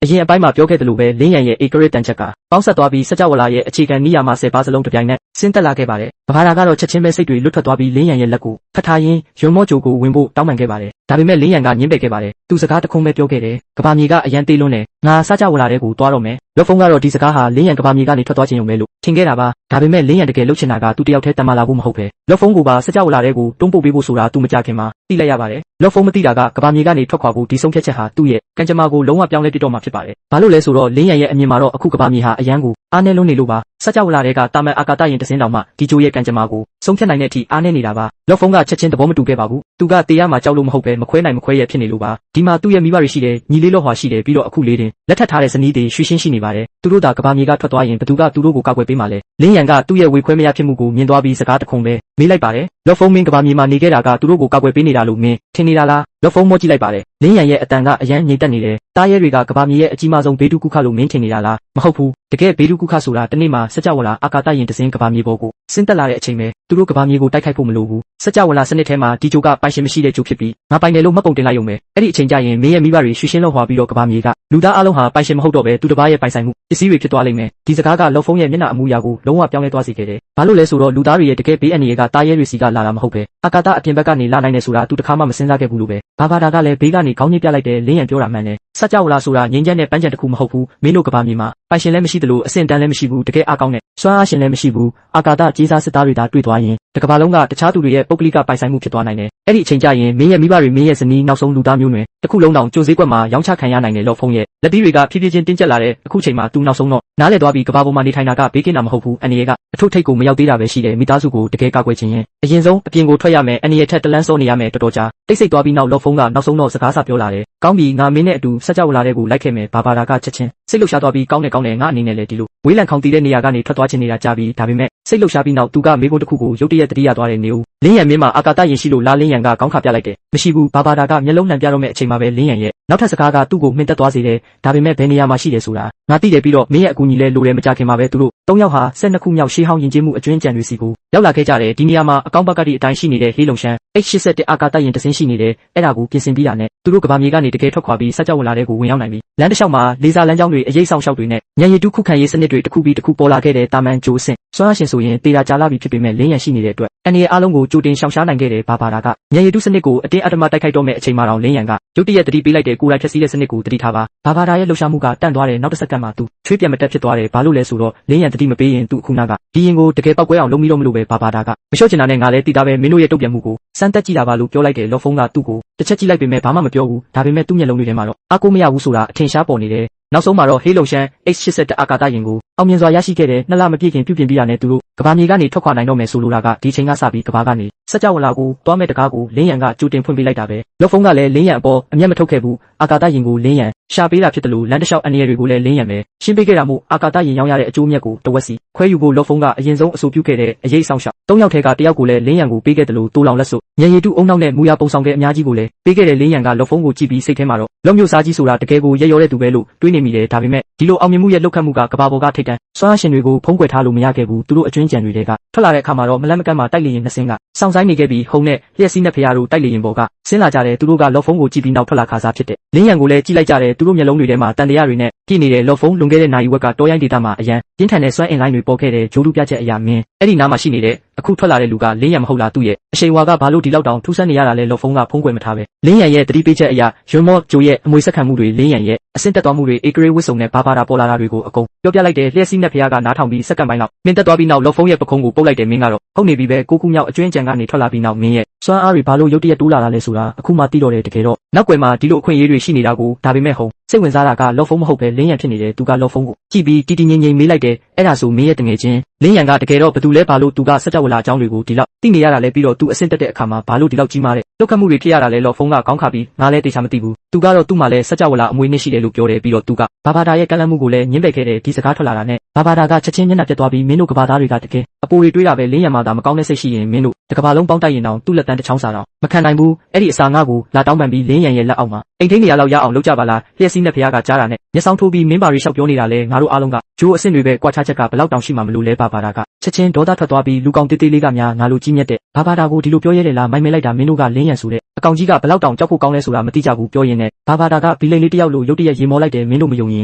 အရင်အပိုင်းမှာပြောခဲ့သလိုပဲလင်းရန်ရဲ့ဧကရစ်တန်ချက်ကပေါင်းဆက်သွားပြီးစကြဝဠာရဲ့အခြေခံနိယာမ10ပါးစလုံးတစ်ပြိုင်နက်ဆင်းသက်လာခဲ့ပါတယ်။ကဘာတာကတော့ချက်ချင်းပဲစိတ်တွေလွတ်ထွက်သွားပြီးလင်းရန်ရဲ့လက်ကိုဖတ်ထားရင်းယွန်မော့ဂျိုကိုဝင်ဖို့တောင်းပန်ခဲ့ပါတယ်။ဒါပေမဲ့လင်းရန်ကညှင်းပယ်ခဲ့ပါတယ်။သူစကားတစ်ခုပဲပြောခဲ့တယ်။ကဘာမြေကအရန်သေးလွန်းတယ်။ငါစကြဝဠာတဲ့ကိုသွားတော့မယ်။လော့ဖုန်းကတော့ဒီစကားဟာလင်းရန်ကဘာမြေကနေထွက်သွားခြင်းရုံပဲလို့ထင်ခဲ့တာပါ။ဒါပေမဲ့လင်းရန်တကယ်လှုပ်ချင်တာကသူတယောက်တည်းတမလာဖို့မဟုတ်ပဲလော့ဖုန်းကပါစကြဝဠာတဲ့ကိုတွန်းပို့ပေးဖို့ဆိုတာသူမကြခင်မှာသိလိုက်ရပါတယ်။လော့ဖုန်းမသိတာကကဘာမြေကနေထွက်ခွာဖို့ဒီဆုံးဖြတ်ချက်ဟာသူ့ရဲ့ကံကြမ္မာကိုလုံးဝပြောင်းလဲပစ်တော့မှာဖြစ်ပါတယ်။ဘာလို့လဲဆိုတော့လင်းရန်ရဲ့အမြင်မှာတော့အခုကဘာမြေဟာအရန်ကိုအားနည်းလွန်းနေလို့ပါစကြဝဠာတွေကတာမန်အာကာသယာဉ်တစ်စင်းတောင်မှဒီဂျိုရဲ့ကံကြမ္မာကိုဆုံးဖြတ်နိုင်တဲ့အထိအားနည်းနေတာပါလော့ဖုန်းကချက်ချင်းသဘောမတူခဲ့ပါဘူးသူကတေးရမှာကြောက်လို့မဟုတ်ပဲမခွဲနိုင်မခွဲရဖြစ်နေလို့ပါဒီမှာသူ့ရဲ့မိဘတွေရှိတယ်ညီလေးလော့ဟွာရှိတယ်ပြီးတော့အခုလေးတင်လက်ထပ်ထားတဲ့ဇနီးတွေရွှေရှင်းရှိနေပါတယ်သူတို့သာကဘာမြေကထွက်သွားရင်ဘသူကသူတို့ကိုကာကွယ်ပေးမှာလဲလင်းရန်ကသူ့ရဲ့ဝေခွဲမရဖြစ်မှုကိုမြင်သွားပြီးစကားတခုပဲမေးလိုက်ပါတယ်လော့ဖုန်းမင်းကဘာမြေမှာနေခဲ့တာကသူတို့ကိုကာကွယ်ပေးနေတာလို့မင်းထင်နေတာလားလော့ဖုန်းမော့ကြည့်လိုက်ပါတယ်လင်းရန်ရဲ့အတန်ကအရန်ငြိမ်သက်နေတယ်တားရဲတွေကကဘာမြေရဲ့အကြီးမားဆုံးဘေးဒုက္ခလို့မင်းထင်နေတာလားမဟုတ်ဘူးတကယ်ဘေးဒုက္ခဆိုတာတနေ့မှာစကြဝဠာအာကာသယာဉ်တစ်စင်းကဘာမြေပေါ်ကိုဆင်းသက်လာတဲ့အချိန်ပဲသူတို့ကဘာမြေကိုတိုက်ခိုက်ဖို့မလိုဘူးစကြဝဠာစနစ်ထဲမှာဒီဂျိုကပိုင်ရှင်မရှိတဲ့ဂျိုဖြစ်ပြီးငါပိုင်တယ်လို့မှတ်ပုံတင်လိုက်ရုံပဲအဲ့ဒီအချိန်ကျရင်မင်းရဲ့မိဘတွေရွှေရှင်းလောက်ဟွာပြီးတော့ကဘာမြေကလူသားအလုံးဟာပိုင်ရှင်မဟုတ်တော့ပဲသူတစ်ပါးရဲ့ပိုင်ဆိုင်မှုပစ္စည်းတွေဖြစ်သွားလိမ့်မယ်ဒီစကားကလော့ဖုန်းရဲ့မျက်နှာအမူအရာကိုလုံးဝပြောင်းလဲသွားစေခဲ့တယ်ဘာလို့လဲဆိုတော့လူသားတွေရဲ့တကယ်ဘေးအန္တရာယ်ကတားရဲတွေစီကလာတာမဟုတ်ပဲအာကာသအပြင်ဘက်ကနေလာနိုင်တယ်ဆိုတာသူတစ်ခါမှမစဉ်းစားခဲ့ဘူးလို့ပဲဘာဘာတာကလည်းဘေးကနေခေါင်းညှိပြလိုက်တယ်လင်းရန်ပြောတာမှန်တယ်စကြဝဠာဆိုတာငြိမ်းချမ်းတဲ့ပန်းချံတစ်ခုမဟုတ်ဘူးမင်းတို့ကဘာမြေမှာပိုင်ရှင်လည်းမရှိသလိုအဆင့်တန်းလည်းမရှိဘူးတကယ်အားကောင်းတဲ့စွမ်းအားရှင်လည်းမရှိဘူးအာကာသကြေးစားစစ်သားတွေသာတွေ့သွားရင်တကဘာလုံးကတခြားသူတွေရဲ့ပုဂ္ဂလိကပိုင်ဆိုင်မှုဖြစ်သွားနိုင်တယ်အဲ့ဒီအချိန်ကျရင်မင်းရဲ့မိဘတွေမင်းရဲ့ဇနီးနောက်ဆုံးလူသားမျိုးတွေတစ်ခုလုံးတောင်ကြိုစေးကွက်မှာရောင်းချခံရနိုင်တယ်လော့ဖုန်းရဲ့လက်သီးတွေကဖြည်းဖြည်းချင်းတင်းကျပ်လာတဲ့အခုချိန်မှာသူနောက်ဆုံးတော့နားလည်သွားပြီးကဘာပေါ်မှာနေထိုင်တာကဘေးကင်းတာမဟုတ်ဘူးအန်ရီကအထုထိတ်ကိုမရောက်သေးတာပဲရှိတယ်မိသားစုကိုတကယ်ကာကွယ်ခြင်းရင်အရင်ဆုံးအပြင်ကိုထွက်ရမယ်အန်ရီထက်တလန်းစောနေရမယ်တော်တော်ကြာတိတ်ဆိတ်သွားပြီးနောက်လော့ဖုန်းကနောက်ဆုံးတော့စကားစပြောလာတယ်ကောင်းပြီငါမင်းနဲ့အတူစကြဝဠာတဲ့ကိုလိုက်ခဲ့မယ်ဘာဘာတာကချက်ချင်းစိတ်လှုပ်ရှားသွားပြီးကောင်းတယ်ငါအနေနဲ့လည်းဒီလိုဝေးလံခေါင်တီးတဲ့နေရာကနေထွက်သွားခြင်းနေတာကြာပြီးဒါပေမဲ့စိတ်လှုပ်ရှားပြီးနောက်သူကမေးခွန်းတစ်ခုကိုရုတ်တရက်တတိယသွားတယ်နေဦးလင်းရန်မင်းမှာအာကာသယာဉ်ရှိလို့လားလင်းရန်ကခေါင်းခါပြလိုက်တယ်မရှိဘူးဘာဘာတာကမျက်လုံးလှန်ပြတော့မဲ့အချိန်မှာပဲလင်းရန်ရဲ့နောက်ထပ်စကားကသူ့ကိုမှင်သက်သွားစေတယ်ဒါပေမဲ့ဘယ်နေရာမှာရှိတယ်ဆိုတာငါသိတယ်ပြီးတော့မင်းရဲ့အကူအညီလဲလိုတယ်မကြခင်မှာပဲသူတို့၃ယောက်ဟာ12ခုမြောက်ရှေးဟောင်းယဉ်ကျေးမှုအကျွမ်းကြံတွေစီကိုရောက်လာခဲ့ကြတယ်ဒီနေရာမှာအကောင့်ဘက်ကတိအတိုင်းရှိနေတဲ့ဟေးလုံရှမ်း H81 အာကာသယာဉ်တစ်စင်းရှိနေတယ်အဲ့ဒါကိုပြင်ဆင်ပြီးတာနဲ့သူတို့ကဘာမြေကနေတကယ်ထွက်ခွာပြီးစကြဝဠာတဲ့ကိုဝင်ရောက်နိုင်ပြီလမ်းတစ်လျှောက်မှာလေဆာလမ်းကြောင်းတွေအရေးဆောင်လျှောက်တွေနဲ့ညံရည်တူးခုခံရေးစနစ်တွေတစ်ခုပြီးတစ်ခုပေါ်လာခဲ့တဲ့တာမန်ဂျိုးစင်စွမ်းအားရှင်ဆိုရင်တေတာကြာလာပြီဖြစ်ပေမဲ့လင်းရန်ရှိနေတဲ့အတွက်အန်ဒီရဲ့အားလုံးကိုကြိုတင်ရှောင်ရှားနိုင်ခဲ့တယ်ဘာဘာတာကညံရည်တူးစနစ်ကိုအတင်းအဓမ္မတိုက်ခိုက်တော့မဲ့အချိန်မှာတော့လင်းရန်ကရုတ်တရက်တတိပေးလိုက်တဲ့ကိုယ်တိုင်ဖြည့်ဆည်းတဲ့စနစ်ကိုတတိထားပါဘာဘာတာရဲ့လှုပ်ရှားမှုကတန့်သွားတယ်နောက်တစ်စက္ကန့်မှာသူချွေးပြတ်မတက်ဖြစ်သွားတယ်ဘာလို့လဲဆိုတော့လင်းရန်တတိမပေးရင်သူအခုနာကဒီရင်ကိုတကယ်ပောက်ကွဲအောင်လုပ်ပြီးတော့မလို့ပဲဘာဘာတာကမလျှော့ချင်တာနဲ့ငါလည်းတိတာပဲမင်းတို့ရဲ့တုတ်ပြန်မှုကိုစမ်းသက်ကြည့်လာပါလို့ပြောလိုက်တယ်လော့ဖုန်းကသူ့ကိုတစ်ချက်ကြည့်လိုက်ပေမဲ့ဘာမှမပြောဘူးဒါပေမဲ့သူ့မျက်လုံးတွေထဲမှာတော့အားကိုးမရဘူးဆိုတာအထင်ရှားပေါ်နေတယ်နောက်ဆုံးမှာတော့ဟေးလုံရှမ်း H81 အာကာသယာဉ်ကိုအောင်မြင်စွာရရှိခဲ့တဲ့2လမပြည့်ခင်ပြုပြင်ပြီးတာနဲ့သူတို့ကဘာမြေကနေထွက်ခွာနိုင်တော့မယ်ဆိုလိုတာကဒီချိန်ကစပြီးကဘာကနေစကြဝဠာကိုတွားမဲ့တကားကိုလင်းရန်ကကြိုတင်ဖွင့်ပေးလိုက်တာပဲလော့ဖုန်းကလည်းလင်းရန်အပေါ်အမျက်မထုတ်ခဲ့ဘူးအာကာသယာဉ်ကိုလင်းရန်ရှာပေးတာဖြစ်တယ်လို့လမ်းတစ်လျှောက်အန်ရီတွေကိုလည်းလင်းရန်ပဲရှင်းပေးခဲ့တာမို့အာကာသယာဉ်ရောင်းရတဲ့အကျိုးအမြတ်ကိုတဝက်စီခွဲယူဖို့လော့ဖုန်းကအရင်ဆုံးအဆိုပြုခဲ့တဲ့အရေးဆောင်ရှောက်၃ယောက်ထဲကတယောက်ကိုလည်းလင်းရန်ကိုပေးခဲ့တယ်လို့တိုးလောင်လက်စွပ်ညံရည်တူအုံနောက်နဲ့မူရပုံဆောင်ခဲ့အများကြီးကိုလည်းပေးခဲ့တဲ့လင်းရန်ကလော့ဖုန်းကိုကြည့်ပြီးစိတ်ထဲမှာတော့လော့မျိုးစားကြီးဆိုတာတကယ်ကိုရက်ရောတဲ့သူပဲလို့တွေးနေမိတယ်ဒါပေမဲ့ဒီလိုအောင်မြင်မှုရဲ့လောက်ခတ်မှုကကဘာပေါ်ကထိတ်တန့်စွမ်းအားရှင်တွေကိုဖုံးကွယ်ထားလို့မရခဲ့ဘူးသူတို့အကျွမ်းကြံတွေကထွက်လာတဲ့အခါမှာတော့မလန့်မကန့်မှာတိုက်လေရင်နှစ်စင်းကစောင့်ဆိုင်နေခဲ့ပြီးဟုံနဲ့လျှက်စီးနဲ့ဖရာတို့တိုက်လေရင်ပေါ်ကဆင်းလာကြတယ်သူတို့ကလော့ဖုန်းကိုကြည့်ပြီးနောက်ထွက်လာခါစားဖြစ်တယ်လင်းရန်ကိုလည်းကြည့်လိုက်ကြတယ်သူတို့မျက်လုံးတွေထဲမှာတန်တရားတွေနဲ့ပြည့်နေတဲ့လော့ဖုန်းလွန်ခဲ့တဲ့နိုင်ဝက်ကတောရိုင်းဒေတာမှာအရန်ပြင်းထန်တဲ့စွမ်းအင်လိုင်းတွေပေါ်ခဲ့တဲ့ဂျိုးတူပြချက်အရာမင်းအဲ့ဒီနားမှာရှိနေတဲ့အခုထွက်လာတဲ့လူကလင်းရန်မဟုတ်လားသူ့ရဲ့အရှိန်ဝါကဘာလို့ဒီလောက်တောင်ထူးဆန်းနေရတာလဲလော့ဖုန်းကဖုံးကွယ်မထားပဲလင်းရန်ရဲ့တတိပေးချက်အရာယွန်မော့ဂျိုရဲ့အမွေဆက်ခံမှုတွေလင်းရန်ရဲ့အဆင့်တက်သွားမှုတွေဧကရေဝစ်စုံနဲ့ဘာဘာတာပေါ်လာတာတွေကိုအကုန်ပြောပြလိုက်တယ်လျှက်စီးနဲ့ဖရာကနားထောင်ပြီးစက္ကန့်ပိုင်းလောက်မင်းတက်သွားပြီးနောက်လော့ဖုန်းရဲ့ပခုံးကိုပုတ်လိုက်တယ်မင်းကတော့ဟုတ်နေပြီပဲကိုကူမြောက်အကျွမ်းကြံကနေထွက်လာပြီးနောက်မင်းရဲ့စွမ်းအားတွေဘာလို့ရုတ်တရက်တိုးလာတာလဲဆိုတာအခုမှသိတော့တယ်တကယ်တော့နောက်ွယ်မှာဒီလိုအခွင့်အရေးတွေရှိနေတာကိုဒါပေမဲ့ဟုံစိတ်ဝင်စားတာကလော့ဖုန်းမဟုတ်ပဲလင်းရန်ဖြစ်နေတယ်သူကလော့ဖုန်းကိုကြည့်ပြီးတီတီငိမ့်ငိမ့်မေးလိုက်တယ်အဲ့ဒါဆိုမင်းရဲ့တငယ်ချင်းလင်းရန်ကတကယ်တော့ဘသူလဲဘာလို့သူကစကြဝဠာအကြောင်းတွေကိုဒီလောက်သိနေရတာလဲပြီးတော့သူအဆင့်တက်တဲ့အခါမှာဘာလို့ဒီလောက်ကြီးမားတဲ့ဒုက္ခမှုတွေဖြစ်ရတာလဲလော့ဖုန်းကခေါင်းခါပြီးငါလဲတေချာမသိဘူးသူကတော့သူ့မှာလဲစကြဝဠာအမွေနဲ့ရှိတယ်လို့ပြောတယ်ပြီးတော့သူကဘာဘာတာရဲ့ကန့်လန့်မှုကိုလည်းညှင်းပယ်ခဲ့တယ်ဒီစကားထွက်လာတာနဲ့ဘာဘာတာကချက်ချင်းမျက်နှာပြတ်သွားပြီးမင်းတို့ကဘာသားတွေကတကယ်အပိုတွေတွေးတာပဲလင်းရန်မှာသာမကောင်းတဲ့စိတ်ရှိရင်မင်းတို့တကဘာလုံးပေါင်းတိုက်ရင်တောင်သူ့လက်တန်းတစ်ချောင်းစာတော့မခံနိုင်ဘူးအဲ့ဒီအစာငါ့ကိုလာတောင်းပန်ပြီးလင်းရန်ရဲ့လက်အောက်မှာအိမ်ထိန်းနေရလောက်ရအောင်လုပ်ကြပါလားလျှက်စီးနဲ့ဖရာကကြားတာနဲ့မျက်စောင်းထိုးပြီးမင်းပါရီလျှောက်ပြောနေတာလဲငါတို့အားလုံးကဂျိုးအဆင့်တွေပဲကြွားချချက်ကဘလောက်တောင်ရှိမှမလို့လဲဘာဘာတာကချက်ချင်းဒေါသထွက်သွားပြီးလူကောင်တေးသေးလေးကများငါလိုကြီးမြတ်တဲ့ဘာဘာတာကိုဒီလိုပြောရဲတယ်လားမိုင်မဲလိုက်တာမင်းတို့ကလင်းရန်ဆိုတဲ့ အကောင်ကြီးကဘလောက်တောင်ကြောက်ဖို့ကောင်းလဲဆိုတာမသိကြဘူးပြောရင်းနဲ့ဘာဘာတာကဘီလိန်လေးတယောက်လိုရုတ်တရက်ရေမောလိုက်တယ်မင်းတို့မယုံရ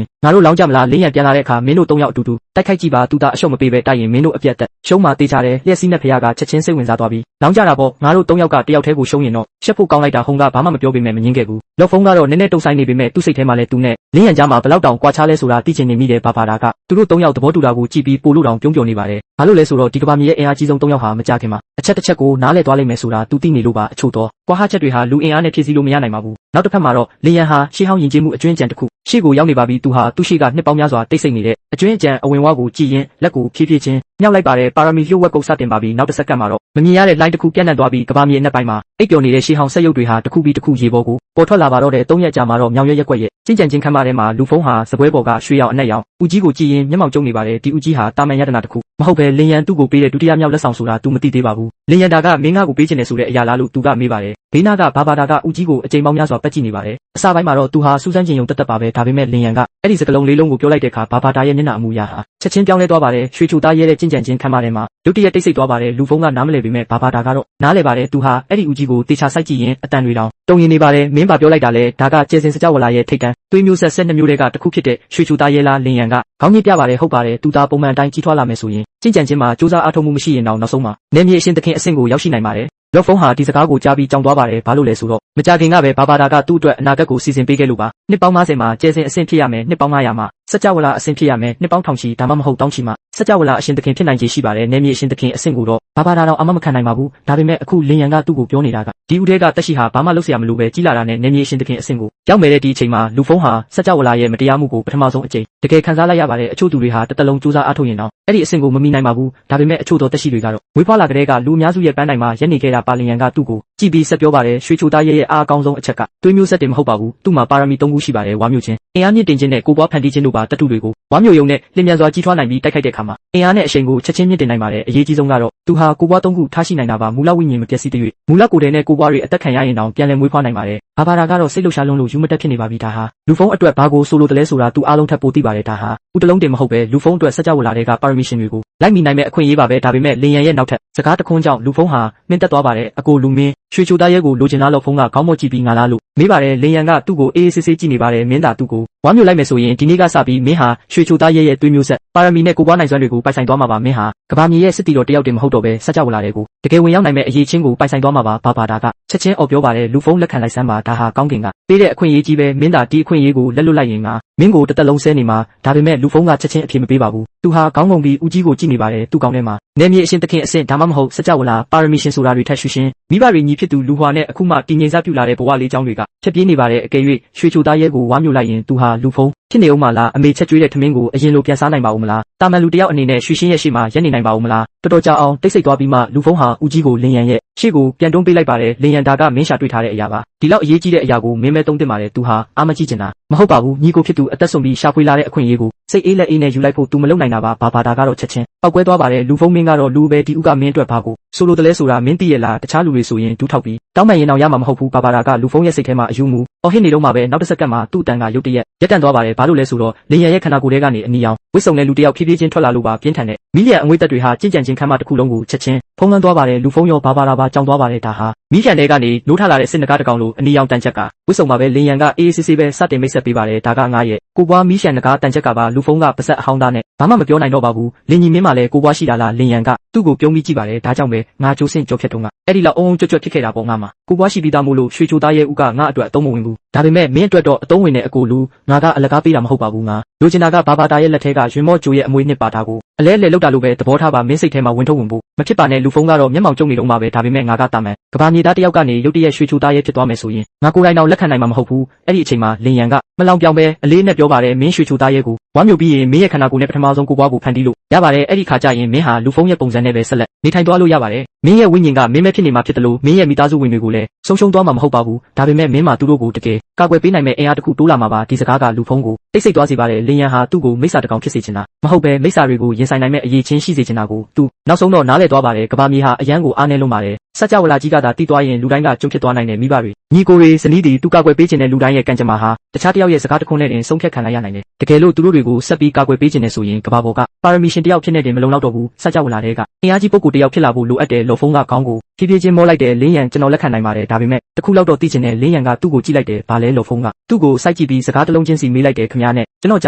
င်ငါတို့လောင်းကြမလားလင်းရံပြန်လာတဲ့အခါမင်းတို့၃ယောက်အတူတူတိုက်ခိုက်ကြည့်ပါသူသားအရှုံးမပေးပဲတိုက်ရင်မင်းတို့အပြတ်သက်ရှုံးမှတေးချတယ်လျှက်စီးနဲ့ဖရားကချက်ချင်းစိတ်ဝင်စားသွားပြီးလောင်းကြတာပေါ့ငါတို့၃ယောက်ကတယောက်တည်းကိုရှုံးရင်တော့ရှက်ဖို့ကောင်းလိုက်တာဟုံကဘာမှမပြောပေမဲ့မငင်းခဲ့ဘူးလောက်ဖုံးကတော့နည်းနည်းတုံဆိုင်နေပေမဲ့သူ့စိတ်ထဲမှာလည်းသူနဲ့လင်းရံကြားမှာဘလောက်တောင်ကွာခြားလဲဆိုတာသိချင်နေမိတယ်ဘာဘာတာကသူတို့၃ယောက်သဘောတူတာကိုကြည့်ပြီးပို့လို့တောင်ပြုံးပျော်နေပါတယ်ဘာလို့လဲဆိုတော့ဒီကဘာမြေရဲ့အင်အားကြီးဆုံး၃ယောက်ဟာမကြခင်မှာအချက်တစ်ချက်ကိုနားလဲသွားလိမ့်မယ်ဆိုတာသူသိနေလို့ပါအချို့တော့ကွာဟချက်တွေဟာလူအင်အားနဲ့ဖြည့်ဆည်းလို့မရနိုင်ပါဘူးနောက်တစ်ဖက်မှာတော့လင်းရံဟာရှေးဟောင်းယဉ်ကျေးမှုအကျွမ်းအကြံတစ်ခုရှေ့ကိုရောက်နေပါပြီသူဟာသူ့ရှေ့ကနှစ်ပေါင်းများစွာတိတ်ဆိတ်နေတဲ့အကျွမ်းအကြံအဝင်ဝါကိုကြည်ရင်လက်ကိုဖြည်းဖြည်းချင်းမြောက်လိုက်ပါတယ်ပါရမီလျှို့ဝှက်ကုတ်စတင်ပါပြီနောက်တစ်စက္ကန့်မှာတော့မမြင်ရတဲ့လိုင်းတစ်ခုပြန့်နှံ့သွားပြီးကဘာမြေအနက်ပိုင်းမှာအိပ်ပျော်နေတဲ့ရှေးဟောင်းဆက်ရုပ်တွေဟာတစ်ခုပြီးတစ်ခုရေပေါ်ကိုပေါ်ထွက်လာပါတော့တဲ့၃ရက်ကြာမှာတော့မြောင်ရက်ရက်ွက်ရဲ့ကျင့်ကြံခြင်းခမ်းမထဲမှာလူဖုံးဟာစပွဲပေါ်ကရွှေရောင်အနက်ရောင်ဦးကြီးကိုကြည်ရင်မျက်မှောက်ကျုံနေပါတယ်ဒီဦးကြီးဟာတာမန်ယတနာတစ်ခုမဟုတ်ပဲလင်းရန်သူ့ကိုပေးတဲ့ဒုတိယမြောက်လက်ဆောင်ဆိုတာ तू မသိသေးပါဘူးလင်းရန်တာကမင်းငါ့ကိုပေးချင်တယ်ဆိုတဲ့အရာလားလို့ तू ကမေးပါတယ်ဘေးနာကဘာဘာတာကဦးကြီးကိုအကြိမ်ပေါင်းများစွာပတ်ကြည့်နေပါတယ်အစပိုင်းမှာတော့ तू ဟာစူးစမ်းခြင်းယုံတက်တက်ပါပဲဒါပေမဲ့လင်းရန်ကအဲ့ဒီစကလုံးလေးလုံးကိုပြောလိုက်တဲ့အခါဘာဘာတာရဲ့မျက်နှာအမူအရာဟာချက်ချင်းပြောင်းလဲသွားပါတယ်ရွှေချိုသားရဲတဲ့ကျင့်ကြံခြင်းခမ်းမထဲမှာရုတ်တရက်တိတ်ဆိတ်သွားပါတယ်လူဖုံးကနားမလည်ပေမဲ့ဘာဘာတာကတော့နားလည်ပါတယ် तू ဟာအဲ့ဒီဦးကြီးကိုတေချာစိုက်ကြည့်ရင်အတန်တွေတောင်တုံရင်နေပါတယ်မင်းဘာပြောလိုက်တာလဲဒါကကျဲစင်စကြဝဠာရဲ့ထိတ်တန်းသွေးမျိုးဆက်12မျိုးတွေကတစ်ခုဖြစ်တဲ့ရွှေချိုသားရဲလားလင်းရန်ကခေါင်းညစ်ပြပါတယ်ဟုတ်ပါတယ် तू သားပုံမှန်တိုင်းကြီးထွားလာမယ်ဆိုရင်ကျင့်ကြံခြင်းမှာစူးစမ်းအားထုတ်မှုမရှိရင်တော့နောက်ဆုံးမှာနေမြေအရှင်သခင်အဆင့်ကိုရောက်ရှိနိုင်ပါတယ်လော့ဖုံးဟာဒီစကားကိုကြားပြီးကြောင်သွားပါတယ်ဘာလို့လဲဆိုတော့မကြခင်ကပဲဘာဘာတာကသူ့အတွက်အနာဂတ်ကိုစီစဉ်ပေးခဲ့လို့ပါနှစ်ပေါင်း90မှာကျဲစင်အဆင့်ဖြစ်ရမယ်နှစ်ပေါင်း900မှာစကြဝဠာအဆင့်ဖြစ်ရမယ်နှစ်ပေါင်း1000ချီဒါမှမဟုတ်1000ချီမှာစကြဝဠာအရှင်သခင်ဖြစ်နိုင်ခြေရှိပါတယ်နေမြေအရှင်သခင်အဆင့်ကိုတော့ဘာဘာတာတော့အမမခံနိုင်ပါဘူးဒါပေမဲ့အခုလင်းရန်ကသူ့ကိုပြောနေတာကဒီဦးထဲကတက်ရှိဟာဘာမှလုပ်เสียမလို့ပဲကြီးလာတာနဲ့နေမြေအရှင်သခင်အဆင့်ကိုရောက်မယ်တဲ့ဒီအချိန်မှာလူဖုံးဟာစကြဝဠာရဲ့မတရားမှုကိုပထမဆုံးအကြိမ်တကယ်ခံစားလိုက်ရပါတယ်အချို့သူတွေဟာတစ်သက်လုံးစူးစမ်းအားထုတ်ရင်တော့အဲ့ဒီအဆင့်ကိုမမီနိုင်ပါဘူးဒါပေမဲ့အချို့သောတက်ရှိတွေကတော့ဝေးဖွားလာကြတဲ့ကလူအများစုရဲ့ပန်းတိုင်မှာရက်နေခဲ့တာပါလင်ရန်ကသူ့ကိုကြည်ပြီးဆက်ပြောပါတယ်ရွှေချိုသားရဲ့အားအကောင်းဆုံးအချက်ကသွေးမျိုးဆက်တင်မဟုတ်ပါဘူးသူ့မှာပါရမီ3ခုရှိပါတယ်ဝါမျိုးချင်းအင်အားမြင့်တင်ခြင်းနဲ့ကိုပွားဖန်တီးခြင်းတို့ပါတတုတွေကိုဝါမျိုးယုံနဲ့လင်းမြန်စွာကြီးထွားနိုင်ပြီးတိုက်ခိုက်တဲ့အခါမှာအင်အားနဲ့အရှိန်ကိုချက်ချင်းမြင့်တင်နိုင်ပါတယ်အရေးကြီးဆုံးကတော့သူဟာကိုပွား3ခုထားရှိနိုင်တာပါမူလဝိညာဉ်မပျက်စီးတဲ့၍မူလကိုယ်တည်းနဲ့ကိုပွားတွေအသက်ခံရရင်တောင်ပြန်လည်မွေးဖွားနိုင်ပါတယ်ဘာဘာတာကတော့စိတ်လှုပ်ရှားလွန်းလို့ယူမတက်ဖြစ်နေပါပြီဒါဟာလူဖုံးအတွက်ဘာကိုဆိုလိုတယ်လဲဆိုတာသူအားလုံးထပ်ပိုသိပါတယ်ဒါဟာဥတလုံးတင်မဟုတ်ပဲလူဖုံးအတွက်စကြဝဠာတွေကပါရမီရှင်တွေကိုလိုက်မိနိုင်မဲ့အခွင့်အရေးပါပဲဒါပေမဲ့လင်းရန်ရဲ့နောက်ထပ်စကားတခွန်းကြောင့်လူဖုံးဟာမင်းတက်သွားပါတယ်အကိုလူမင်းရွှေချိုသားရဲကိုလိုချင်သားလို့ဖုံးကခေါင်းမော့ကြည့်ပြီးငါလားလို့မေးပါတယ်လင်းရန်ကသူ့ကိုအေးအေးဆေးဆေးကြည့်နေပါတယ်မင်းသာသူ့ကိုဝါမျိုးလိုက်မယ်ဆိုရင်ဒီနေ့ကစပြီးမင်းဟာရွှေချိုသားရဲရဲ့သွေးမျိုးဆက်ပါရမီနဲ့ကိုပွားနိုင်စွမ်းတွေကိုပိုင်ဆိုင်သွားမှာပါမင်းဟာကဘာမြေရဲ့စစ်တီတော်တယောက်တည်းမဟုတ်တော့ပဲစကြဝဠာတွေကိုတကယ်ဝင်ရောက်နိုင်မဲ့အရေးချင်းကိုပိုင်ဆိုင်သွားမှာပါဘာဘာတာကချက်ချင်းအော်ပြောပါတယ်လူဖုံးလက်ခံလိုက်စမ်းပါဒါဟာကောင်းကင်ကပေးတဲ့အခွင့်အရေးကြီးပဲမင်းသာဒီအခွင့်အရေးကိုလက်လွတ်လိုက်ရင်ငါမင်းကိုတစ်သက်လုံးဆဲနေမှာဒါပေမဲ့လူဖုံးကချက်ချင်းအပြေမပေးပါဘူးသူဟာခေါင်းငုံပြီးဦးကြီးကိုကြည့်နေပါတယ်သူ့ကောင်းထဲမှာနေမြေအရှင်သခင်အဆင့်ဒါမှမဟုတ်စကြဝဠာပါရမီရှင်ဆိုတာတွေထက်ရှုရှင်မိဘတွေညီဖြစ်သူလူဟွာနဲ့အခုမှတည်ငြိမ်စပြုလာတဲ့ဘဝလေးချောင်းတွေကဖြတ်ပြေးနေပါတယ်အကယ်၍ရွှေချိုသားရဲကိုဝါမျိုးလိုက်ရင်သူဟာလူဖုံးဖြစ်နေဦးမလားအမေချက်ကျွေးတဲ့ထမင်းကိုအရင်လိုပြန်စားနိုင်ပါဦးမလားတာမန်လူတယောက်အနေနဲ့ရွှေရှင်းရဲ့ရှေ့မှာရက်နေနိုင်ပါဦးမလားတော်တော်ကြာအောင်တိတ်ဆိတ်သွားပြီးမှလူဖုံးဟာဦးကြီးကိုလင်းရန်ရဲ့ရှေ့ကိုပြန်တွန်းပေးလိုက်ပါတယ်လင်းရန်ဒါကမင်းရှာတွေ့ထားတဲ့အရာပါဒီလောက်အရေးကြီးတဲ့အရာကိုမင်းမဲသုံးသင့်ပါတယ်သူဟာအာမကြည့်ချင်တာမဟုတ်ပါဘူးညီကိုဖြစ်သူအသက်ဆုံးပြီးရှာဖွေလာတဲ့အခွင့်အရေးကိုစိတ်အေးလက်အေးနဲ့ယူလိုက်ဖို့သူမလုပ်နိုင်တာပါဘာဘာတာကတော့ချက်ချင်းပောက်ကွဲသွားပါတယ်လူဖုံးမင်းကတော့လူပဲဒီဥကမင်းအတွက်ဘာကိုဆိုလိုတယ်လဲဆိုတာမင်းသိရလားတခြားလူတွေဆိုရင်ဒူးထောက်ပြီးတောင်းပန်ရင်တော့ရမှာမဟုတ်ဘူးဘာဘာတာကလူဖုံးရဲ့စိတ်ထဲမှာအယူမူအော်ဟစ်နေတော့မှပဲနောက်တစ်စက္ကန့်မှာသူ့အတန်ကရုတ်တရက်ရက်တန့်သွားပါတယ်ဘာလို့လဲဆိုတော့လင်းရန်ရဲ့ခန္ဓာကိုယ်ထဲကနေအနီရောင်ဝစ်စုံတဲ့လူတယောက်ဖြည်းဖြည်းချင်းထွက်လာလို့ပါပြင်းထန်တဲ့မီလီယံအငွေ့သက်တွေဟာကြင်ကြံခြင်းခမ်းမတစ်ခုလုံးကိုချက်ချင်းဖုံးလွှမ်းသွားပါတယ်လူဖုံးရောဘာဘာတာပါကြောင်သွားပါတယ်ဒါဟာမီလီယံတွေကနေနိုးထလာတဲ့စစ်နဂါတကောင်လိုအနီရောင်တန်ချက်ကဝစ်စုံမှာပဲလင်းရန်ကအေးအေးဆေးဆေးပဲစတင်မိတ်ဆက်ပေးပါတယ်ဒါကငါရဲ့ကိုပွားမီလီယံနဂါတန်ချက်ကပါလူဖုံးကပါဆက်အဟောင်းသားနဲ့ဘာမှမပြောနိုင်တော့ပါဘူးလင်းကြီးမင်းမှလည်းကိုပွားရှိတာလားလင်းရန်ကသူ့ကိုပြုံးပြီးကြည့်ပါတယ်ဒါကြောင့်ပဲငါကြိုးစင်ကြောဖြတ်တုံးကအဲ့ဒီလောက်အုံကြွတ်ဖြစ်ခဲ့တာပေါ့ငါမှာကိုပွားရှိပြီးသားမို့လို့ရွှေချိုသားရဲ့ဥကငါအတွက်အသုံးမဝင်ဘူးဒါပေမဲ့မင်းအတွက်တော့အသုံးဝင်တဲ့အကိုလူငါကအလကားပေးတာမဟုတ်ပါဘူးငါလိုချင်တာကဘာဘာတာရဲ့လက်ထဲကရွှေမော့ဂျိုရဲ့အမွေနှစ်ပါတာကိုအလဲလဲလောက်တာလို့ပဲသဘောထားပါမင်းစိတ်ထဲမှာဝင်ထုတ်ဝင်ဖို့မဖြစ်ပါနဲ့လူဖုံးကတော့မျက်မှောင်ကျုံနေတော့မှာပဲဒါပေမဲ့ငါကတာမန်ကဘာမြေသားတယောက်ကနေရုတ်တရက်ရွှေချိုသားရဲ့ဖြစ်သွားမယ်ဆိုရင်ငါကိုယ်တိုင်တော့လက်ခံနိုင်မှာမဟုတ်ဘူးအဲ့ဒီအချိန်မှာလင်းရန်ကမလောင်ပြောင်ပဲအလေးနဲ့ပြောပါတယ်မင်းရွှေချိုသားရဲ့ကိုဝါမျိုးပြီးရင်မင်းရဲ့ခန္ဓာကိုယ်နဲ့ပထမဆုံးကိုပွားကိုဖန်တီးလို့ရပါတယ်အဲ့ဒီခါကျရင်မင်းဟာလူဖုံးရဲ့ပုံစံနဲ့ပဲဆက်လက်နေထိုင်သွားလို့ရပါတယ်မင်းရဲ့ဝိညာဉ်ကမင်းမဲ့ဖြစ်နေမှာဖြစ်တယ်လို့မင်းရဲ့မိသားစုဝင်တွေကိုလည်းဆုံးရှုံးသွားမှာမဟုတ်ပါဘူးဒါပေမဲ့မင်းမှာသူတို့ကိုတကယ် ကာကွယ်ပေးနိုင်မဲ့အင်အားတစ်ခုတိုးလာမှာပါဒီစကားကလူဖုံးကိုတိတ်ဆိတ်သွားစေပါတယ်လင်းရန်ဟာသူ့ကိုမိစ္ဆာတကောင်ဖြစ်စေချင်တာမဟုတ်ပဲမိစ္ဆာတွေကိုရင်ဆိုင်နိုင်မဲ့အရေးချင်းရှိစေချင်တာကိုသူနောက်ဆုံးတော့နားလည်သွားပါတယ်ကဘာမြေဟာအရန်ကိုအားနေလုံးပါတယ်စကြဝဠာကြီးကသာတီးသွားရင်လူတိုင်းကကျွတ်ဖြစ်သွားနိုင်တယ်မိဘတွေညီကိုတွေဇနီးတွေသူကာကွယ်ပေးခြင်းတဲ့လူတိုင်းရဲ့ကံကြမ္မာဟာတခြားတစ်ယောက်ရဲ့စကားတစ်ခွန်းနဲ့တင်ဆုံးဖြတ်ခံလိုက်ရနိုင်တယ်တကယ်လို့သူတို့တွေကိုဆက်ပြီးကာကွယ်ပေးခြင်းနဲ့ဆိုရင်ကဘာပေါ်ကပါရမီရှင်တစ်ယောက်ဖြစ်နေတယ်မလုံလောက်တော့ဘူးစကြဝဠာတွေကအင်အားကြီးပုဂ္ဂိုလ်တစ်ယောက်ဖြစ်လာဖို့လိုအပ်တယ်လော်ဖုံးကခေါင်းကိုဖြည်းဖြည်းချင်းမောလိုက်တယ်လင်းရန်ကျွန်တော်လက်ခံနိုင်ပါတယ်ဒါပေမဲ့တခုလောက်တော့သိချင်တယ်လင်းရန်ကသူ့ကိုကြည့်လိုက်တယ်ဘာလဲလော်ဖုံးကသူ့ကိုစိုက်ကြည့်ပြီးစကားတစ်လုံးချင်းစီမေးလိုက်တယ်ခင်ဗျားနဲ့ကျွန်တော်ကြ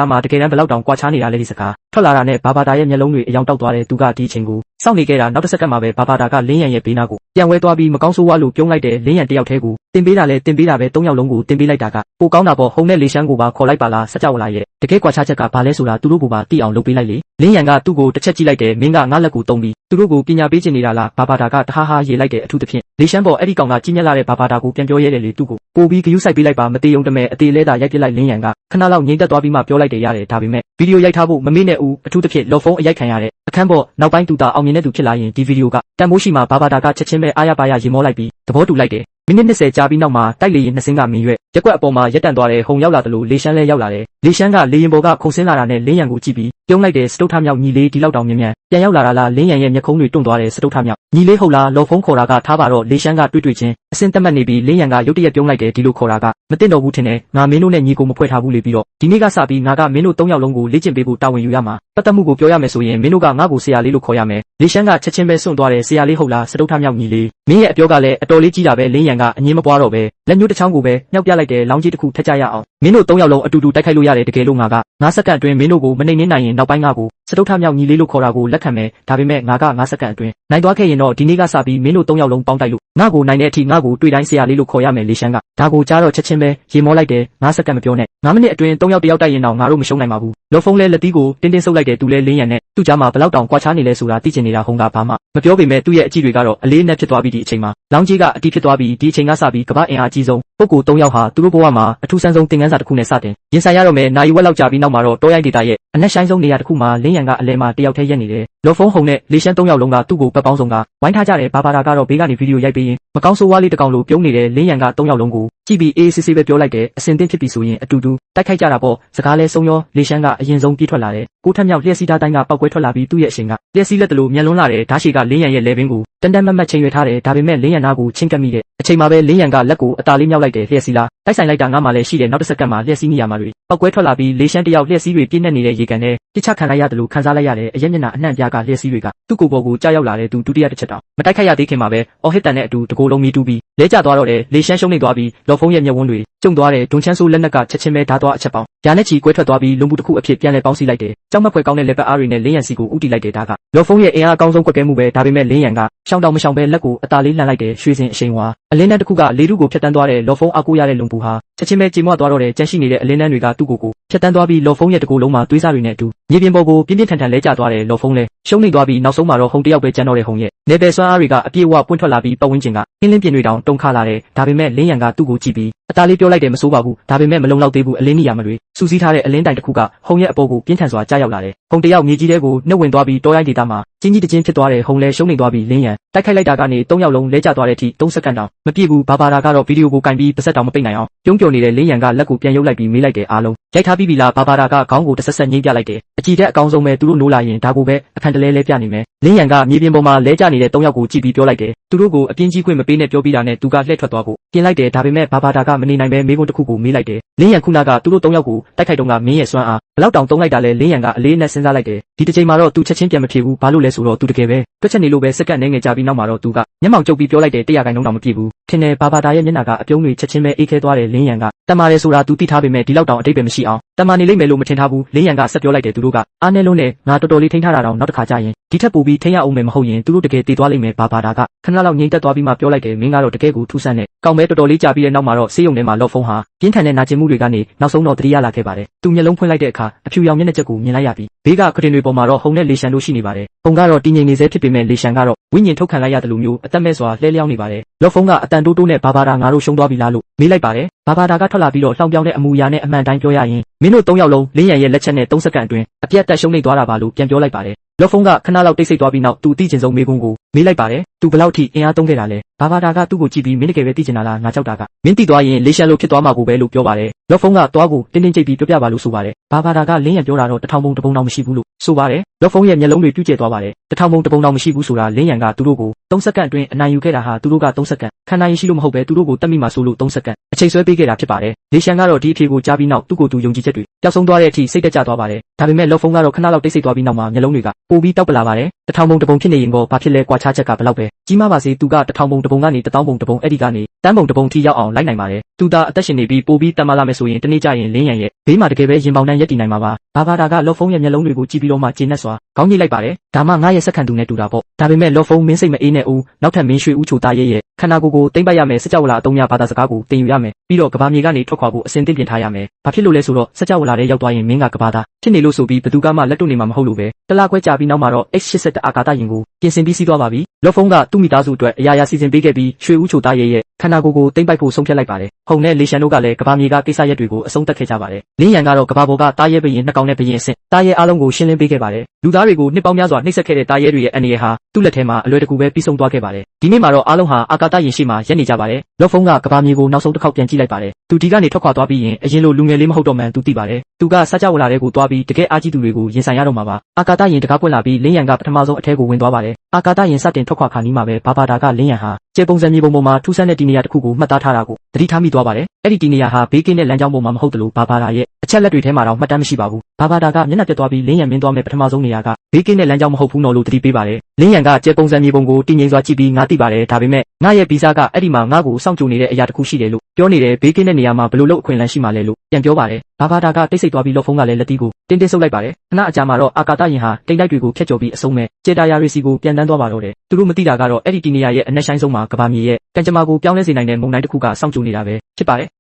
ားမှာတကယ်တမ်းဘယ်လောက်တောင်ကွာခြားနေတာလဲဒီစကားထွက်လာတာနဲ့ဘာဘာတာရဲ့မျက်လုံးတွေအယောင်တောက်သွားတယ်သူကဒီအချိန်ကိုစောင့်နေခဲ့တာနောက်တစ်စက္ကန့်မှာပဲဘာဘာတာကလင်းရန်ရဲ့ဘေးနားကိုပြန်ဝဲသွားပြီးမကောင်းဆိုးဝါးလို့ပြုံးလိုက်တယ်လင်းရန်တယောက်တည်းကိုတင်ပေးတာလဲတင်ပေးတာပဲ၃ယောက်လုံးကိုတင်ပေးလိုက်တာကပိုကောင်းတာပေါ့ဟုံနဲ့လေရှမ်းကိုပါခေါ်လိုက်ပါလားစကြဝဠာရဲ့တကယ်ကွာခြားချက်ကဘာလဲဆိုတာသူတို့ကိုပါသိအောင်လုပ်ပေးလိုက်လေလင်းရန်ကသူ့ကိုတစ်ချက်ကြည့်လိုက်တယ်မင်းကငါလက်ကိုတုံးပြီးသူတို့ကိုပညာပေးချင်နေတာလားဘာဘာတာကတဟားဟားရေလိုက်တယ်အထူးသဖြင့်လေရှမ်းပေါ်အဲ့ဒီကောင်ကကြီးမြတ်လာတဲ့ဘာဘာတာကိုပြန်ပြောရဲတယ်လေသူ့ကိုပိုပြီးဂယုစိုက်ပေးလိုက်ပါမသေးုံတမဲအသေးလဲတာရိုက်ပြလိုက်လင်းရန်ကခဏလောက်ငြိမ်သက်သွားပြီးမှပြောလိုက်တယ်ရတယ်ဒါပေမဲ့ဗီဒီယိုရိုက်ထားဖို့မမေ့နဲ့ဦးအထူးသဖြင့်လော်ဖုံးအရိုက်ခံရတဲ့အခန်းပေါ်နောက်ပိုင်းသူတာအောင်မြင်တဲ့သူဖြစ်လာရင်ဒီဗီဒီယိုကတန်မိုးရှိမှာဘာဘာတာကချက်ချင်းပဲအားရပါရရေမောလိုက်ပြီးသဘောတူလိုက်တယ်မိနစ်20ကြာပြီးနောက်မှာတိုက်လေရင်နှစ်စင်းကမင်းရွက်ရက်ကွက်အပေါ်မှာရက်တန့်သွားတဲ့ဟုံရောက်လာတယ်လို့လေရှမ်းလဲရောက်လာတယ်လေရှမ်းကလေရင်ပေါ်ကခုန်ဆင်းလာတာနဲ့လင်းရန်ကိုကြည့်ပြီးပြုံးလိုက်တယ်စတုထမြောက်ညီလေးဒီလောက်တောင်မြင်မြန်ပြန်ရောက်လာတာလားလင်းရန်ရဲ့မျက်ခုံးတွေတွန့်သွားတယ်စတုထမြောက်ညီလေးဟုတ်လားလော်ဖုံးခေါ်တာကထားပါတော့လေရှမ်းကတွေ့ချင်းအစင်းတက်မှတ်နေပြီးလင်းရန်ကရုတ်တရက်ပြုံးလိုက်တယ်ဒီလိုခေါ်တာကမသိတော့ဘူးထင်တယ်ငါမင်းတို့နဲ့ညီကိုမဖွဲ့ထားဘူးလေပြီးတော့ဒီနေ့ကစပြီးငါကမင်းတို့၃ယောက်လုံးကိုလေ့ကျင့်ပေးဖို့တာဝန်ယူရမှာပတ်သက်မှုကိုပြောရမယ်ဆိုရင်မင်းတို့ကငါ့ကိုဆရာလေးလို့ခေါ်ရမယ်လေရှမ်းကချက်ချင်းပဲစွန့်သွားတယ်ဆရာလေးဟုတ်လားစတုထမြောက်ညီလေးမင်းရဲ့အပြောကလည်းအတော်လေးကြီးတာပဲလင်းရန်ကအငင်းမပွားတော့ပဲလက်ညှိုးတစ်ချောင်းကိုပဲညှောက်ပြလိုက်တယ်လောင်းကြီးတစ်ခုထက်ကြရအောင်မင်းတို့၃ယောက်လုံးအတူတူတိုက်ခိုက်လို့ရတယ်တကယ်လို့ငါက9စက္ကန့်အတွင်းမင်းတို့ကိုမနှိမ်နှင်းနိုင်ရင်နောက်ပိုင်းငါကိုစတုထမြောက်ညီလေးလို့ခေါ်တာကိုလက်ခံမယ်ဒါပေမဲ့ငါက9စက္ကန့်အတွင်းနိုင်သွားခဲ့ရင်တော့ဒီနေ့ကစပြီးမင်းတို့၃ယောက်လုံးပေါင်းတိုက်လို့ငါကိုနိုင်တဲ့အထိငါကိုတွေ့တိုင်းဆရာလေးလို့ခေါ်ရမယ်လေရှမ်းကဒါကိုကြားတော့ချက်ချင်းပဲရေမောလိုက်တယ်9စက္ကန့်မပြောနဲ့9မိနစ်အတွင်း၃ယောက်တယောက်တိုက်ရင်တော့ငါတို့မရှုံးနိုင်ပါဘူးလော်ဖုံးလဲလက်သီးကိုတင်းတင်းဆုပ်လိုက်တယ်သူလဲလင်းရန်နဲ့သူ့ကြားမှာဘလောက်တောင်ကွာခြားနေလဲဆိုတာသိချင်နေတာဟုံကဘာမှမပြောပေမဲ့သူ့ရဲ့အကြည့်တွေကတော့အလေးနဲ့ဖြစ်သွားပြီးဒီအချိန်မှာလောင်းကြီးကအတီးဖြစ်သွားပြီးဒီအချိန်ကစပြီးကမ္ဘာအင်အားအကြီးဆုံးပုဂ္ဂိုလ်၃ယောက်ဟာသူတို့ဘဝမှာအထူးဆန်းဆုံးသင်ခန်းစာတစ်ခုနဲ့စတင်ရင်ဆိုင်ရတော့မယ်နိုင်ဝက်လောက်ကြာပြီးနောက်မှာတော့တောရိုက်ဒေတာရဲ့အနက်ရှိုင်းဆုံးနေရာတစ်ခုမှာလင်းရန်ကအလဲမှာတယောက်တည်းရက်နေတယ်လော်ဖုံးဟုံနဲ့လေရှမ်း၃ယောက်လုံးကသူ့ကိုပတ်ပေါင်းဆုံးကဝိုင်းထားကြတယ်ဘာဘာတာကတော့ဘေးကနေဗီဒီယိုရိုက်ပေးရင်မကောင်းဆိုးဝါးလေးတစ်ကောင်လိုပြုံးနေတယ်လင်းရန်က၃ယောက်လုံးကိုကြည့်ပြီးအေးဆေးဆေးပဲပြောလိုက်တယ်အစင်သင့်ဖြစ်ပြီဆိုရင်အတူတူတိုက်ခိုက်ကြတာပေါ့စကားလဲဆုံးရောလေရှမ်းကအရင်ဆုံးပြေးထွက်လာတယ်ကိုထက်မြောက်လျှက်စီးသားတိုင်းကပောက်ကွဲထွက်လာပြီးသူ့ရဲ့အရှင်ကလျှက်စီးလက်တလို့မြန်လွန်းလာတယ်ဓာရှိကလင်းရန်ရဲ့လေပင်ကိုတန်တန်မတ်မတ်ချိန်ရွယ်ထားတယ်ဒါပေမဲ့လင်းရန်နာကိုချင်းကပ်မိတဲ့အချိန်မှာပဲလင်းရန်ကလက်ကိုအသာလေးမြောက်လိုက်တယ်လျှက်စီးလားတိုက်ဆိုင်လိုက်တာငါမှလည်းရှိတယ်နောက်တစ်စက္ကန့်မှာလျှက်စီးနေရမှာတွေပောက်ကွဲထွက်လာပြီးလေရှမ်းတယောက်လျှက်စီးတွေပြင်းနေနေတဲ့ရေကန်နဲ့ပြစ်ချခံလိုက်ရတယ်လို့ခံစားလိုက်ရတယ်အရက်မျက်နှာအနှံ့ပြားကလျှက်စီးတွေကသူ့ကိုယ်ပေါ်ကိုကြားရောက်လာတဲ့သူဒုတိယတစ်ချက်တောင်မတိုက်ခိုက်ရသေးခင်မှာပဲအော်ဟစ်တန်နဲ့အတူတကိုယ်လုံးမီးတူးပြီးလဲကျသွားတော့တယ်လေရှမ်းရှုံးနေသွားပြီးလော်ဖုံးရဲ့မျက်ဝန်းတွေကျုံသွားတယ်ဒွန်ချန်းဆိုးလက်နက်ကချက်ချင်းပဲဓာသွားအချက်ပေါင်းရာနဲ့ချီကွဲထွက်သွားပြီးလုံမှုတစ်ခုအဖြစ်ပြန်လဲပေါင်းစည်းလိုက်တယ်ကြောက်မက်ဖွယ်ကောင်းတဲ့လက်ပတ်အားတွေနဲ့လင်းရန်စီကိုဥတီလိုက်တယ်ဒါကလော်ဖုံးရဲ့အင်အားအကောင်းဆုံးကွက်ကဲမှုပဲဒါပေမဲ့လင်းရန်ကရှောင်းတောင်မရှောင်ပဲလက်ကိုအသာလေးလှန်လိုက်တယ်ရွှေစင်အရှိန်ဝါအလင်းတန်းတစ်ခုကလေထုကိုဖျက်တမ်းသွားတဲ့လော်ဖုံးအကူရတဲ့လုံပူဟာချက်ချင်းပဲကြေမွသွားတော့တယ်ကြန့်ရှိနေတဲ့အလင်းတန်းတွေကသူ့ကိုဖျက်တမ်းသွားပြီးလော်ဖုံးရဲ့တကူလုံးမှာသွေးစားတွေနဲ့အတူမြေပြင်ပေါ်ကိုပြင်းပြင်းထန်ထန်လဲကျသွားတယ်လော်ဖုံးလဲရှုံးနေသွားပြီးနောက်ဆုံးမှာတော့ဟုံတယောက်ပဲကျန်တော့တဲ့ဟုံရဲ့နေပယ်စွမ်းအားတွေကအပြည့်အဝပွင့်ထွက်လာပြီးပတ်ဝန်းကျင်ကဟင်းလင်းပြင်တွေတောင်တုန်ခါလာတယ်ဒါပေမဲ့လင်းရန်ကသူ့ကိုကြည့်ပြီးအသားလေးပြောလိုက်တယ်မစိုးပါဘူးဒါပေမဲ့မလုံလောက်သေးဘူးအလင်းနေရမတွေစူးစီးထားတဲ့အလင်းတိုင်တစ်ခုကဟုံရဲ့အပေါ်ကိုပြင်းထန်စွာကြားရောက်လာတယ်ဟုံတယောက်မြေကြီးထဲကိုနှုတ်ဝင်သွားပြီးတောရိုင်းဒေတာမှာကျင်းကြီးတချင်းဖြစ်သွားတယ်ဟုံလဲရှုံးနေသွားပြီးလင်းရန်တိုက်ခိုက်လိုက်တာကနေ၃ယောက်လုံးလဲကျသွားတဲ့အထိ3စက္ကန့်တောင်မပြည့်ဘူးဘာဘာတာကတော့ဗီဒီယိုကိုကင်ပြီးပါစက်တောင်မပိတ်နိုင်အောင်ပြုံးပျော်နေတဲ့လင်းရန်ကလက်ကိုပြန်ရုပ်လိုက်ပြီးမေးလိုက်တယ်အားလုံးရိုက်ထားပြီးပြီလားဘာဘာတာကခေါင်းကိုတစ်ဆက်ဆက်ငိမ့်ပြလိုက်တယ်အကြည့်တဲ့အကောင်းဆုံးပဲသူတို့နိုးလာရင်ဒါကိုပဲအခန့်တလဲလဲပြနေမယ်လင်းရန်ကမြေပြင်ပေါ်မှာလဲကျနေတဲ့၃ယောက်ကိုကြည့်ပြီးပြောလိုက်တယ်သူတို့ကိုအပြင်းကြီးခွင့်မပေးနဲ့ပြောပြီးတာနဲ့သူကလှည့်ထွက်သွားဖို့ပြင်လိုက်တယ်ဒါပေမဲ့ဘာဘာတာကမနေနိုင်ပဲမေးခွန်းတစ်ခုကိုမေးလိုက်တယ်လင်းရန်ခုနကသူတို့၃ယောက်ကိုတိုက်ခိုက်တော့ကမင်းရဲ့စွမ်းအားဘလောက်တောင်တုံးလိုက်တာလဲလင်းရန်ကအလေးနဲ့စဉ်းစားလိုက်တယ်ဒီတစ်ချိန်မှာတော့သူချက်ချင်းပြန်မဖြေဘူးဘာလို့လဲဆိုတော့သူတကယ်ပဲတွက်ချက်နေလို့ပဲစက္ကန့်နဲ့ငယ်ကြပြီးနောက်မှာတော့သူကမျက်မှောင်ကျုပ်ပြီးပြောလိုက်တယ်100ခိုင်နှုန်းတောင်မပြည့်ဘူးထင်တယ်ဘာဘာတာရဲ့မျက်နှာကအပြုံးတွေချက်ချင်းပဲအေးခဲသွားတယ်လင်းရန်ကတမာတယ်ဆိုတာသူသိထားပေမဲ့ဒီလောက်တောင်အတိတ်ပဲမရှိအောင်တမာနေလိမ့်မယ်လို့မထင်ထားဘူးလင်းရန်ကဆက်ပြောလိုက်တယ်သူတို့ကအားနေလုံးနဲ့ငါတော်တော်လေးထိန်းထားတာတောင်နောက်တစ်ခါကြာရင်ဒီထက်ပိုပြီးထိန်းရအောင်မယ်မဟုတ်ရင်သူတို့တကယ်တည်သွားလိမ့်မယ်ဘာဘာတာကခဏလောက်ငြိမ်သက်သွားပြီးမှပြောလိုက်တယ်မင်းကတော့တကယ်ကိုထူးဆန်းတဲ့ကောင်းမဲတော်တော်လေးကြာပြီးတဲ့နောက်မှာတော့ဆေးရုံထဲမှာလော့ဖုံးဟာပြင်းထန်တဲ့နာကျင်မှုတွေကနေနောက်ဆုံးတော့တတိယလာခဲ့ပါတယ်သူမျက်လုံးဖွင့်လိုက်တဲ့အခါအဖြူရောင်မျက်နှာချက်ကိုမြင်လိုက်ရပြီးဘေးကခရင်တွေပေါ်မှာတော့ဟုံနဲ့လေရှန်တို့ရှိနေပါတယ်ဟုံကတော့တည်ငြိမ်နေစေဖြစ်ပေမဲ့လေရှန်ကတော့ဝိညာဉ်ထုတ်ခံလိုက်ရတယ်လို့မျိုးအသက်မဲ့စွာလှဲလျောင်းနေပါတယ်လော့ဖုံးကအတန်တိုးတိုးနဲ့ဘာဘာတာငါတို့ရှုံးသွားပြီလားလို့မေးလိုက်ပါတယ်ဘာဘာတာကထွက်လာပြီးတော့လှောင်ပြောင်းတဲ့အမူအရာနဲ့အမှန်တိုင်းပြောရရင်မင်းတို့၃ယောက်လုံးလင်းရန်ရဲ့လက်ချက်နဲ့3စက္ကန့်အတွင်းအပြတ်တက်ရှုံးနေသွားတာပါလို့ပြန်ပြောလိုက်ပါတယ် လော့ဖုန်းကခဏလောက်တိတ်ဆိတ်သွားပြီးနောက်သူသိချင်ဆုံးမေးခွန်းကိုမေးလိုက်ပါတယ်သူဘလောက်ထိအင်အားသုံးခဲ့တာလဲဘာဘာတာကသူ့ကိုကြည့်ပြီးမင်းတကယ်ပဲသိချင်တာလားငါကြောက်တာကမင်းသိသွားရင်လေးရှန်လို့ဖြစ်သွားမှာကိုပဲလို့ပြောပါတယ်လော့ဖုန်းကသွားကိုတင်းတင်းကြိတ်ပြီးပြောပြပါလို့ဆိုပါတယ်ဘာဘာတာကလင်းရံပြောတာတော့တစ်ထောင်ပုံတစ်ပုံတောင်မရှိဘူးလို့ဆိုပါတယ်လော့ဖုန်းရဲ့မျက်လုံးတွေပြူးကျဲသွားပါတယ်တစ်ထောင်ပုံတစ်ပုံတောင်မရှိဘူးဆိုတာလင်းရံကသူတို့ကို3စက္ကန့်အတွင်းအနိုင်ယူခဲ့တာဟာသူတို့က3စက္ကန့်ခံနိုင်ရှိလို့မဟုတ်ပဲသူတို့ကိုတတ်မိမှဆိုလို့3စက္ကန့်အချိန်ဆွဲပေးခဲ့တာဖြစ်ပါတယ်လေးရှန်ကတော့ဒီအဖြေကိုကြားပြီးနောက်သူ့ကိုယ်သူယုံကြည်ချက်တွေပျောက်ဆုံးသွားတဲ့အထိစိတ်တက်ကြသွားပါတယ်ဒါပေမဲ့လော့ဖုန်းကတော့ခဏလောက်တိတ်ဆိတ်သွားပြီးနောက်မှာမျက်လုံးတွေကပိုပြီးတောက်ပလာပါတယ်တစ်ထောင်ပုံတစ်ပုံဖြစ်နေရင်တော့ဘာဖြစ်လဲကွာခြားချက်ကဘယ်လောက်ပဲကြီးမားပါစေသူကတစ်ထောင်ပုံတစ်ပုံကနေ1000ပုံတစ်ပုံအဲ့ဒီကနေတန်းပုံတစ်ပုံထိရောက်အောင်လိုက်နိုင်ပါတယ်သူသာအသက်ရှင်နေပြီးပိုပြီးတတ်မှလာမယ်ဆိုရင်တနေ့ကျရင်လင်းရံရဲ့ဘေးမှာတကယ်ပဲရင်ပေါင်တန်းရက်တည်နိုင်မှာပါဘာဘာတာကလော့ဖုန်းရဲ့မျက်လုံးတွေကိုကြည့်ပြီးတော့မှကျေနပ်စွာခေါင်းညှိလိုက်ပါတယ်ဒါမှငါရဲ့စက္ကန့်တူနဲ့တူတာပေါ့ဒါပေမဲ့လော့ဖုန်းမင်းစိတ်မအေးနဲ့ဦးနောက်ထပ်မင်းရွှေဦးချိုသားရဲ့ခန္ဓာကိုယ်ကိုတိမ့်ပတ်ရမယ်စကြဝဠာအတုံးရဘာသာစကားကိုတင်ယူရမယ်ပြီးတော့ကဘာမြေကနေထွက်ခွာဖို့အစဉ်သင့်ပြင်ထားရမယ်ဘာဖြစ်လို့လဲဆိုတော့စကြဝဠာထဲရောက်သွားရင်မင်းကကဘာသားဖြစ်နေလို့ဆိုပြီးဘသူကမှလက်တွနေမှာမဟုတ်လို့ပဲတလားခွဲကြာပြီးနောက်မှာတော့ X81 အာကာသယာဉ်ကိုပြင်ဆင်ပြီးစီးသွားပါပြီလော့ဖုန်းကသူ့မိသားစုအတွက်အရာရာစီစဉ်ပေးခဲ့ပြီးရွှေဦးချိုသားရဲ့ခန္ဓာကိုယ်ကိုတိမ့်ပိုက်ဖို့ဆုံးဖြတ်လိုက်ပါတယ်။ဟုံနဲ့လေရှန်တို့ကလည်းကဘာမြေကကိစ္စရက်တွေကိုအဆုံးသတ်ခဲ့ကြပါတယ်။လင်းရန်ကတော့ကဘာပေါ်ကတားရဲဘရင်နှစ်ကောင်နဲ့ဘရင်အဆင့်တားရဲအားလုံးကိုရှင်းလင်းပေးခဲ့ပါတယ်။လူသားတွေကိုနှစ်ပေါင်းများစွာနှိပ်စက်ခဲ့တဲ့တားရဲတွေရဲ့အန္တရာယ်ဟာသူ့လက်ထဲမှာအလွယ်တကူပဲပြီးဆုံးသွားခဲ့ပါတယ်။ဒီနေ့မှာတော့အားလုံးဟာအာကာသယာဉ်ရှိမှရက်နေကြပါတယ်။လော့ဖုန်းကကဘာမြေကိုနောက်ဆုံးတစ်ခေါက်ပြန်ကြည့်လိုက်ပါတယ်။သူဒီကနေထွက်ခွာသွားပြီးရင်အရင်လိုလူငယ်လေးမဟုတ်တော့မှန်သူသိပါတယ်။သူကစကြဝဠာထဲကိုသွားပြီးတကယ်အားကြီးသူတွေကိုရင်ဆိုင်ရတော့မှာပါ။အာကာသယာဉ်တကားပွင့်လာပြီးလင်းရန်ကပထမဆုံးအထဲကိုဝင်သွားပါတယ်။အာကာသယာဉ်စတင်ထွက်ခွာခါနီးမှာပဲဘာဘာတာကလင်းရန်ဟာကျေပုံစံမြေပုံပေါ်မှာထူးဆန်းတဲ့ဒီနေရာတစ်ခုကိုမှတ်သားထားတာကိုသတိထားမိသွားပါတယ်။အဲ့ဒီဒီနေရာဟာဘေးကင်းတဲ့လမ်းကြောင်းပေါ်မှာမဟုတ်တလို့ဘာဘာတာရဲ့အချက်လက်တွေထဲမှာတော့မှတ်တမ်းမရှိပါဘူး။ဘာဘာတာကမျက်နှာပြတ်သွားပြီးလင်းရန်မင်းသွားမဲ့ပထမဆုံးနေရာကဘေးကင်းတဲ့လမ်းကြောင်းမဟုတ်ဘူးနော်လို့သတိပေးပါတယ်။လင်းရန်ကကျေပုံစံမြေပုံကိုတည်ငြိမ်စွာကြည့်ပြီးငါသိပါတယ်ဒါပေမဲ့ငါရဲ့ဗီဇကအဲ့ဒီမှာငါ့ကိုစောင့်ကြိုနေတဲ့အရာတစ်ခုရှိတယ်လို့ပြောနေတယ်ဘေးကင်းတဲ့နေရာမှာဘယ်လိုလုပ်အခွင့်အလမ်းရှိမှလဲလို့ပြန်ပြောပါတယ်။ဘာဘာတာကတိတ်ဆိတ်သွားပြီးလော့ဖုန်းကလည်းလက်သီးကိုတင်းတင်းဆုပ်လိုက်ပါတယ်။ခဏအကြာမှာတော့အာကာသယာဉ်ဟာတိမ်တိုက်တွေကိုဖျက်ကျော်ပြီးအဆုံးမဲ့ကျေတာယာရီစီကိုပြန်တန်းသွားပါတော့တယ်။သူတို့မသိတာကတော့အဲ့ဒီဒီနေရာရဲ့အနက်ရှိုင်းဆုံးမှာကဘာမြေရဲ့ကံကြမ္မာကိုပြောင်းလဲစေနိုင်တဲ့မုန်တိုင်းတစ်ခုကစောင့်ကြိုနေတာပဲဖြစ်ပါတယ်။